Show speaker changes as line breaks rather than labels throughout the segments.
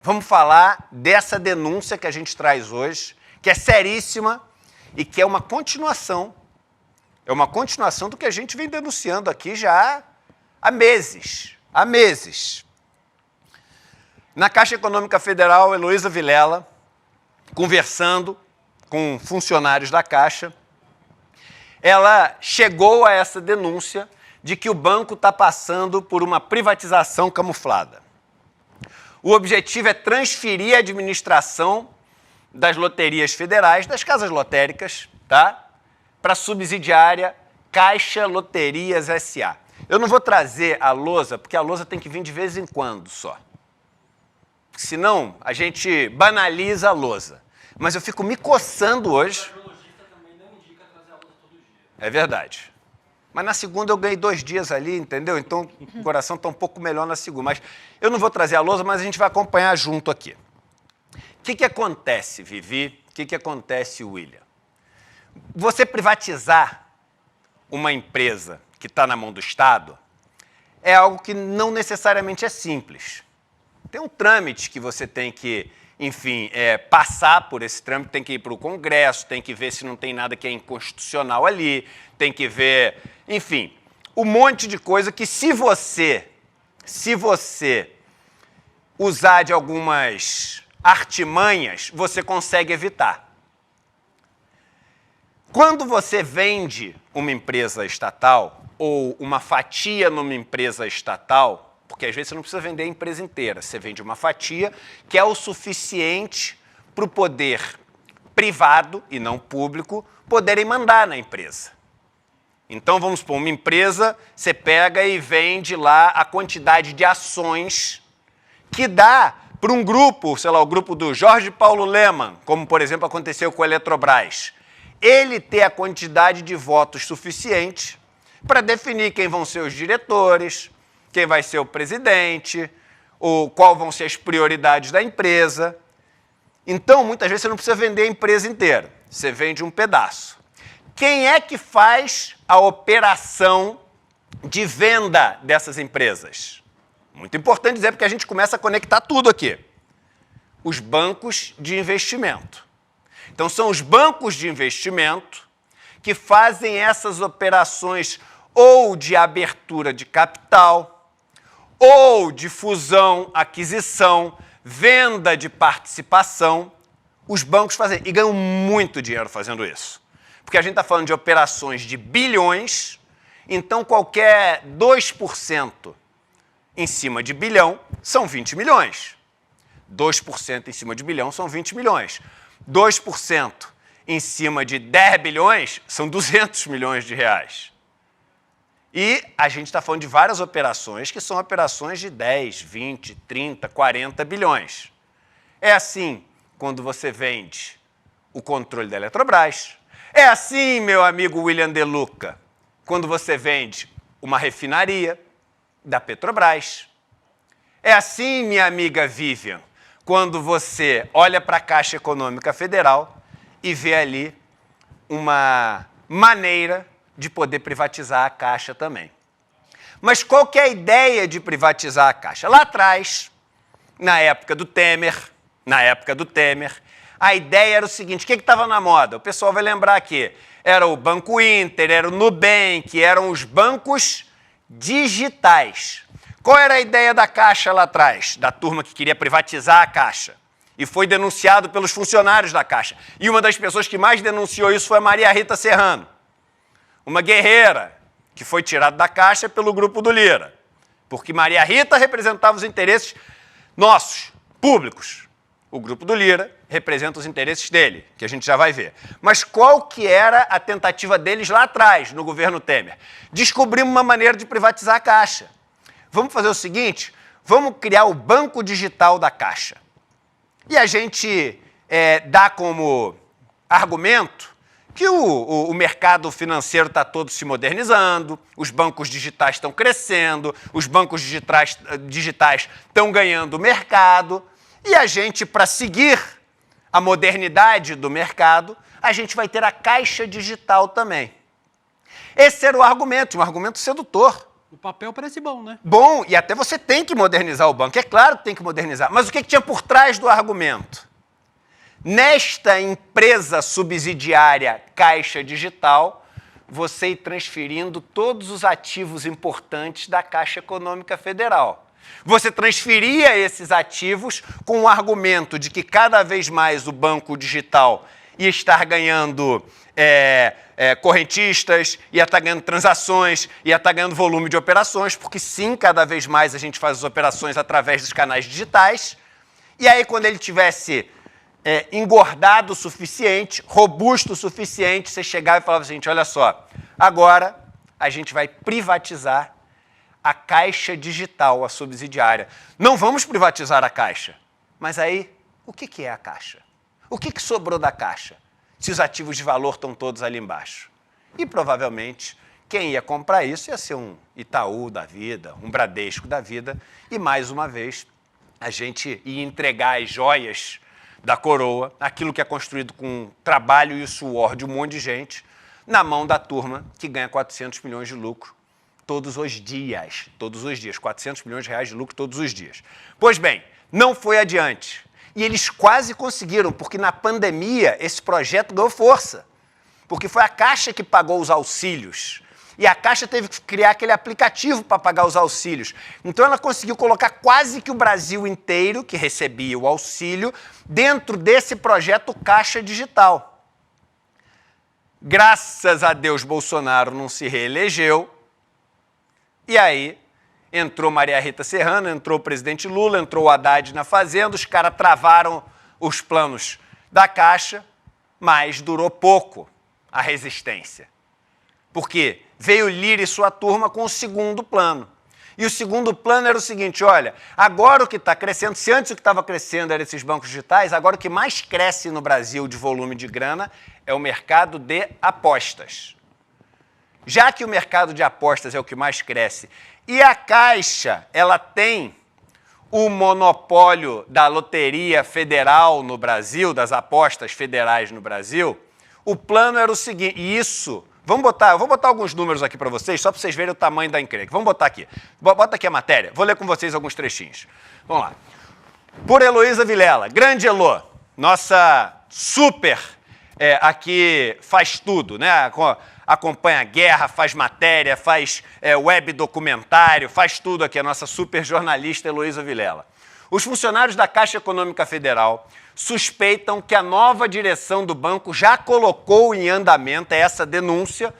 Vamos falar dessa denúncia que a gente traz hoje, que é seríssima e que é uma continuação. É uma continuação do que a gente vem denunciando aqui já há meses. Há meses. Na Caixa Econômica Federal, Heloísa Vilela, conversando com funcionários da Caixa, ela chegou a essa denúncia de que o banco está passando por uma privatização camuflada. O objetivo é transferir a administração das loterias federais, das casas lotéricas, tá? Para a subsidiária Caixa Loterias S.A. Eu não vou trazer a lousa, porque a lousa tem que vir de vez em quando só. Senão, a gente banaliza a lousa. Mas eu fico me coçando hoje. É verdade. Mas na segunda eu ganhei 2 dias ali, entendeu? Então o coração está um pouco melhor na segunda. Mas eu não vou trazer a lousa, mas a gente vai acompanhar junto aqui. O que acontece, Vivi? O que acontece, William? Você privatizar uma empresa que está na mão do Estado é algo que não necessariamente é simples. Tem um trâmite que você tem que, enfim, passar por esse trâmite, tem que ir para o Congresso, tem que ver se não tem nada que é inconstitucional ali, tem que ver, enfim, um monte de coisa que se você usar de algumas artimanhas, você consegue evitar. Quando você vende uma empresa estatal ou uma fatia numa empresa estatal, porque às vezes você não precisa vender a empresa inteira, você vende uma fatia que é o suficiente para o poder privado e não público poderem mandar na empresa. Então, vamos supor, uma empresa, você pega e vende lá a quantidade de ações que dá para um grupo, sei lá, o grupo do Jorge Paulo Lemann, como, por exemplo, aconteceu com a Eletrobras, ele ter a quantidade de votos suficiente para definir quem vão ser os diretores, quem vai ser o presidente, ou qual vão ser as prioridades da empresa. Então, muitas vezes, você não precisa vender a empresa inteira, você vende um pedaço. Quem é que faz a operação de venda dessas empresas? Muito importante dizer, porque a gente começa a conectar tudo aqui. Os bancos de investimento. Então, são os bancos de investimento que fazem essas operações ou de abertura de capital, ou de fusão, aquisição, venda de participação. Os bancos fazem e ganham muito dinheiro fazendo isso. Porque a gente está falando de operações de bilhões, então qualquer 2% em cima de bilhão são 20 milhões. 2% em cima de bilhão são 20 milhões. 2% em cima de 10 bilhões são 200 milhões de reais. E a gente está falando de várias operações que são operações de 10, 20, 30, 40 bilhões. É assim quando você vende o controle da Eletrobras. É assim, meu amigo William De Luca, quando você vende uma refinaria da Petrobras. É assim, minha amiga Vivian, quando você olha para a Caixa Econômica Federal e vê ali uma maneira de poder privatizar a Caixa também. Mas qual que é a ideia de privatizar a Caixa? Lá atrás, na época do Temer, a ideia era o seguinte, o que estava na moda? O pessoal vai lembrar aqui, era o Banco Inter, era o Nubank, eram os bancos digitais. Qual era a ideia da Caixa lá atrás, da turma que queria privatizar a Caixa? E foi denunciado pelos funcionários da Caixa. E uma das pessoas que mais denunciou isso foi a Maria Rita Serrano, uma guerreira que foi tirada da Caixa pelo grupo do Lira, porque Maria Rita representava os interesses nossos, públicos. O grupo do Lira representa os interesses dele, que a gente já vai ver. Mas qual que era a tentativa deles lá atrás, no governo Temer? Descobrimos uma maneira de privatizar a Caixa. Vamos fazer o seguinte, vamos criar o Banco Digital da Caixa. E a gente dá como argumento que o mercado financeiro está todo se modernizando, os bancos digitais estão crescendo, os bancos digitais estão ganhando mercado, e a gente, para seguir a modernidade do mercado, a gente vai ter a Caixa Digital também. Esse era o argumento, um argumento sedutor.
O papel parece bom, né?
Bom, e até você tem que modernizar o banco. É claro que tem que modernizar. Mas o que tinha por trás do argumento? Nesta empresa subsidiária Caixa Digital, você ir transferindo todos os ativos importantes da Caixa Econômica Federal. Você transferia esses ativos com o argumento de que cada vez mais o banco digital ia estar ganhando correntistas, ia estar ganhando transações, ia estar ganhando volume de operações, porque sim, cada vez mais a gente faz as operações através dos canais digitais. E aí, quando ele tivesse engordado o suficiente, robusto o suficiente, você chegava e falava assim, olha só, agora a gente vai privatizar a Caixa Digital, a subsidiária. Não vamos privatizar a Caixa. Mas aí, o que é a Caixa? O que sobrou da Caixa? Se os ativos de valor estão todos ali embaixo. E provavelmente quem ia comprar isso ia ser um Itaú da vida, um Bradesco da vida, e mais uma vez a gente ia entregar as joias da coroa, aquilo que é construído com trabalho e suor de um monte de gente, na mão da turma que ganha 400 milhões de lucro todos os dias, 400 milhões de reais de lucro todos os dias. Pois bem, não foi adiante. E eles quase conseguiram, porque na pandemia esse projeto ganhou força. Porque foi a Caixa que pagou os auxílios. E a Caixa teve que criar aquele aplicativo para pagar os auxílios. Então ela conseguiu colocar quase que o Brasil inteiro, que recebia o auxílio, dentro desse projeto Caixa Digital. Graças a Deus, Bolsonaro não se reelegeu. E aí entrou Maria Rita Serrano, entrou o presidente Lula, entrou o Haddad na Fazenda, os caras travaram os planos da Caixa, mas durou pouco a resistência. Porque veio Lira e sua turma com o segundo plano. E o segundo plano era o seguinte, olha, agora o que está crescendo, se antes o que estava crescendo eram esses bancos digitais, agora o que mais cresce no Brasil de volume de grana é o mercado de apostas. Já que o mercado de apostas é o que mais cresce e a Caixa, ela tem o monopólio da Loteria Federal no Brasil, das apostas federais no Brasil, o plano era o seguinte, e isso, eu vou botar alguns números aqui para vocês, só para vocês verem o tamanho da encrenca. Vamos botar aqui. Bota aqui a matéria, vou ler com vocês alguns trechinhos. Vamos lá. Por Heloísa Vilela, grande Elô, nossa super aqui faz tudo, né? Acompanha a guerra, faz matéria, faz web documentário, faz tudo aqui, a nossa super jornalista Heloísa Vilela. Os funcionários da Caixa Econômica Federal suspeitam que a nova direção do banco já colocou em andamento essa denúncia,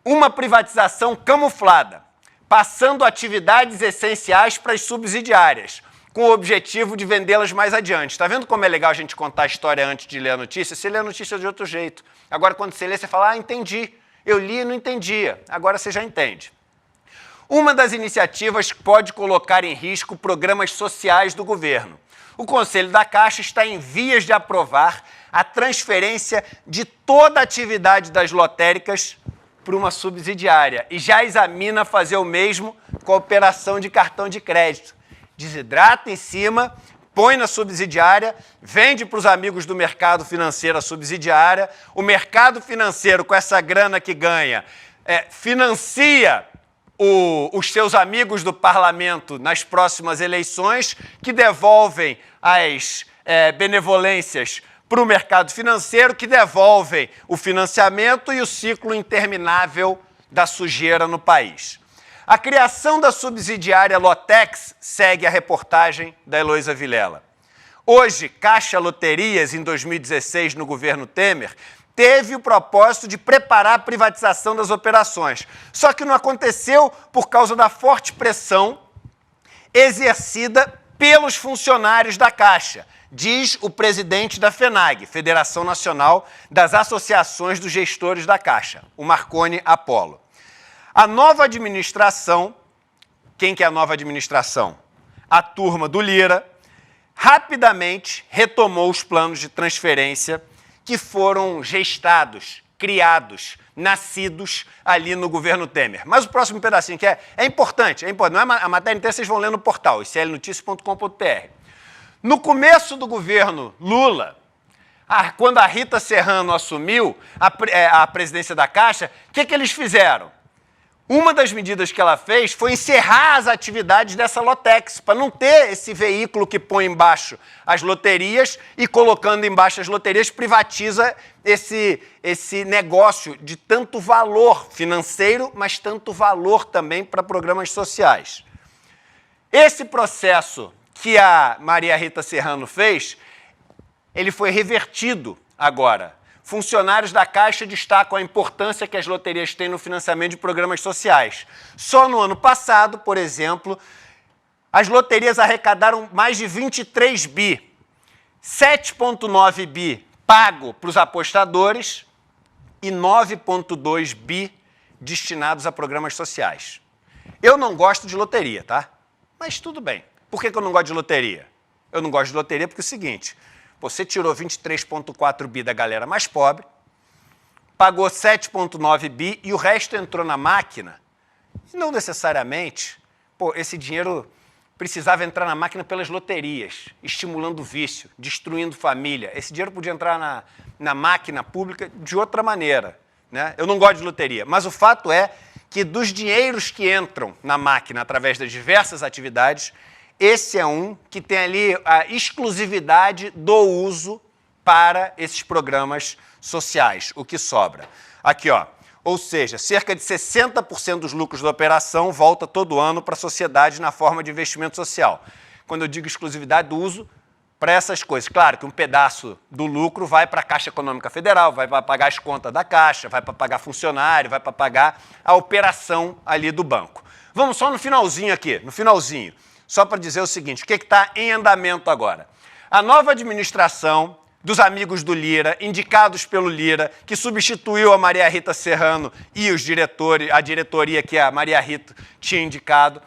uma privatização camuflada, passando atividades essenciais para as subsidiárias, com o objetivo de vendê-las mais adiante. Está vendo como é legal a gente contar a história antes de ler a notícia? Você lê a notícia de outro jeito. Agora, quando você lê, você fala, entendi. Eu li e não entendia. Agora você já entende. Uma das iniciativas pode colocar em risco programas sociais do governo. O Conselho da Caixa está em vias de aprovar a transferência de toda a atividade das lotéricas para uma subsidiária e já examina fazer o mesmo com a operação de cartão de crédito. Desidrata em cima, põe na subsidiária, vende para os amigos do mercado financeiro a subsidiária, o mercado financeiro, com essa grana que ganha, financia os seus amigos do parlamento nas próximas eleições, que devolvem as benevolências para o mercado financeiro, que devolvem o financiamento e o ciclo interminável da sujeira no país. A criação da subsidiária Lotex segue a reportagem da Heloísa Vilela. Hoje, Caixa Loterias, em 2016, no governo Temer, teve o propósito de preparar a privatização das operações. Só que não aconteceu por causa da forte pressão exercida pelos funcionários da Caixa, diz o presidente da FENAG, Federação Nacional das Associações dos Gestores da Caixa, o Marconi Apollo. A nova administração, quem que é a nova administração? A turma do Lira, rapidamente retomou os planos de transferência que foram gestados, criados, nascidos ali no governo Temer. Mas o próximo pedacinho que é importante, não é a matéria inteira, vocês vão ler no portal, iclnoticias.com.br. No começo do governo Lula, quando a Rita Serrano assumiu a presidência da Caixa, o que eles fizeram? Uma das medidas que ela fez foi encerrar as atividades dessa Lotex, para não ter esse veículo que põe embaixo as loterias e, colocando embaixo as loterias, privatiza esse negócio de tanto valor financeiro, mas tanto valor também para programas sociais. Esse processo que a Maria Rita Serrano fez, ele foi revertido agora. Funcionários da Caixa destacam a importância que as loterias têm no financiamento de programas sociais. Só no ano passado, por exemplo, as loterias arrecadaram mais de 23 bi. 7,9 bi pago para os apostadores e 9,2 bi destinados a programas sociais. Eu não gosto de loteria, tá? Mas tudo bem. Por que eu não gosto de loteria? Eu não gosto de loteria porque é o seguinte: você tirou 23,4 bi da galera mais pobre, pagou 7,9 bi e o resto entrou na máquina. E não necessariamente, esse dinheiro precisava entrar na máquina pelas loterias, estimulando o vício, destruindo família. Esse dinheiro podia entrar na máquina pública de outra maneira, né? Eu não gosto de loteria, mas o fato é que dos dinheiros que entram na máquina através das diversas atividades, esse é um que tem ali a exclusividade do uso para esses programas sociais, o que sobra. Aqui, ó, ou seja, cerca de 60% dos lucros da operação volta todo ano para a sociedade na forma de investimento social. Quando eu digo exclusividade do uso, para essas coisas. Claro que um pedaço do lucro vai para a Caixa Econômica Federal, vai para pagar as contas da Caixa, vai para pagar funcionário, vai para pagar a operação ali do banco. Vamos só no finalzinho aqui, no finalzinho. Só para dizer o seguinte, o que está em andamento agora? A nova administração dos amigos do Lira, indicados pelo Lira, que substituiu a Maria Rita Serrano e os diretores, a diretoria que a Maria Rita tinha indicado,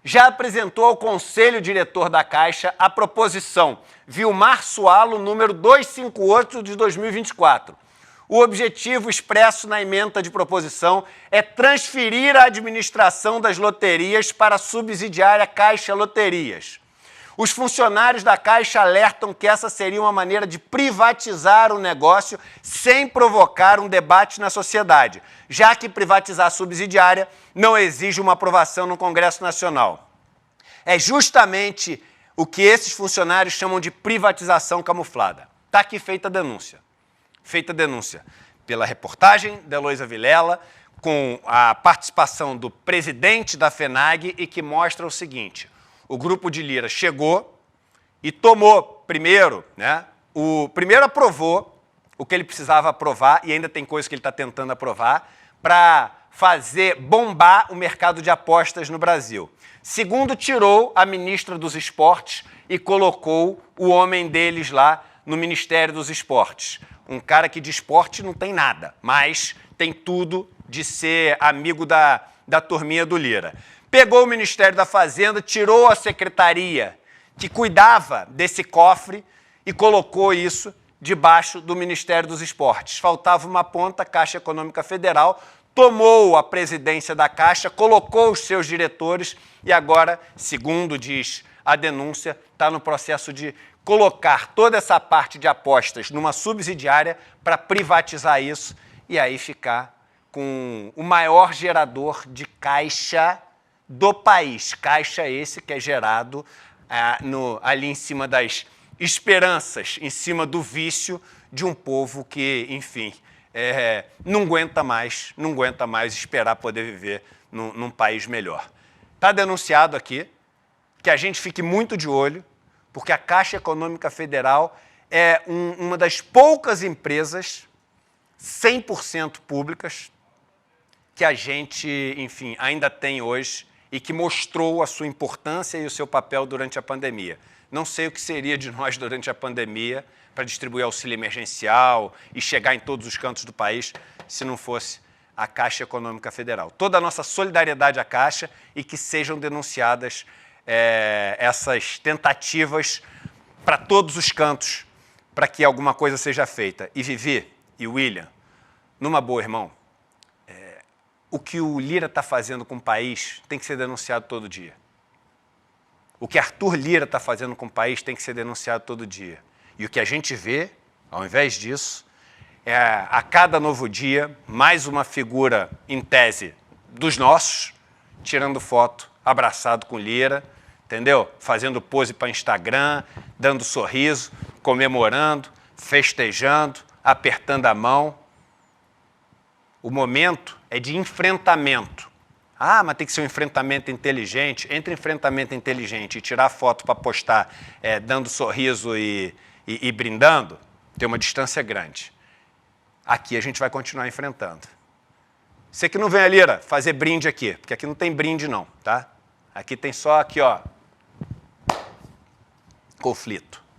já apresentou ao Conselho Diretor da Caixa a proposição Vilmar Sualo, número 258 de 2024. O objetivo expresso na ementa de proposição é transferir a administração das loterias para a subsidiária Caixa Loterias. Os funcionários da Caixa alertam que essa seria uma maneira de privatizar o negócio sem provocar um debate na sociedade, já que privatizar a subsidiária não exige uma aprovação no Congresso Nacional. É justamente o que esses funcionários chamam de privatização camuflada. Está aqui feita a denúncia. Feita a denúncia pela reportagem da Heloísa Vilela, com a participação do presidente da FENAG e que mostra o seguinte: o grupo de Lira chegou e tomou primeiro, né? Primeiro aprovou o que ele precisava aprovar, e ainda tem coisa que ele está tentando aprovar, para fazer bombar o mercado de apostas no Brasil. Segundo, tirou a ministra dos Esportes e colocou o homem deles lá no Ministério dos Esportes. Um cara que de esporte não tem nada, mas tem tudo de ser amigo da turminha do Lira. Pegou o Ministério da Fazenda, tirou a secretaria que cuidava desse cofre e colocou isso debaixo do Ministério dos Esportes. Faltava uma ponta, Caixa Econômica Federal, tomou a presidência da Caixa, colocou os seus diretores e agora, segundo diz a denúncia, está no processo de colocar toda essa parte de apostas numa subsidiária para privatizar isso e aí ficar com o maior gerador de caixa do país. Caixa esse que é gerado ali em cima das esperanças, em cima do vício de um povo que, enfim, não aguenta mais esperar poder viver num país melhor. Está denunciado aqui que a gente fique muito de olho, porque a Caixa Econômica Federal é uma das poucas empresas 100% públicas que a gente, enfim, ainda tem hoje e que mostrou a sua importância e o seu papel durante a pandemia. Não sei o que seria de nós durante a pandemia para distribuir auxílio emergencial e chegar em todos os cantos do país se não fosse a Caixa Econômica Federal. Toda a nossa solidariedade à Caixa e que sejam denunciadas essas tentativas para todos os cantos para que alguma coisa seja feita. E Vivi e William, numa boa, irmão, o que o Lira está fazendo com o país tem que ser denunciado todo dia. O que Arthur Lira está fazendo com o país tem que ser denunciado todo dia. E o que a gente vê, ao invés disso, é a cada novo dia mais uma figura, em tese, dos nossos, tirando foto, abraçado com Lira, entendeu? Fazendo pose para Instagram, dando sorriso, comemorando, festejando, apertando a mão. O momento é de enfrentamento. Ah, mas tem que ser um enfrentamento inteligente. Entre enfrentamento inteligente e tirar foto para postar dando sorriso e brindando, tem uma distância grande. Aqui a gente vai continuar enfrentando. Você que não vem, Lira, fazer brinde aqui, porque aqui não tem brinde não, tá? Aqui tem só aqui, ó, conflito.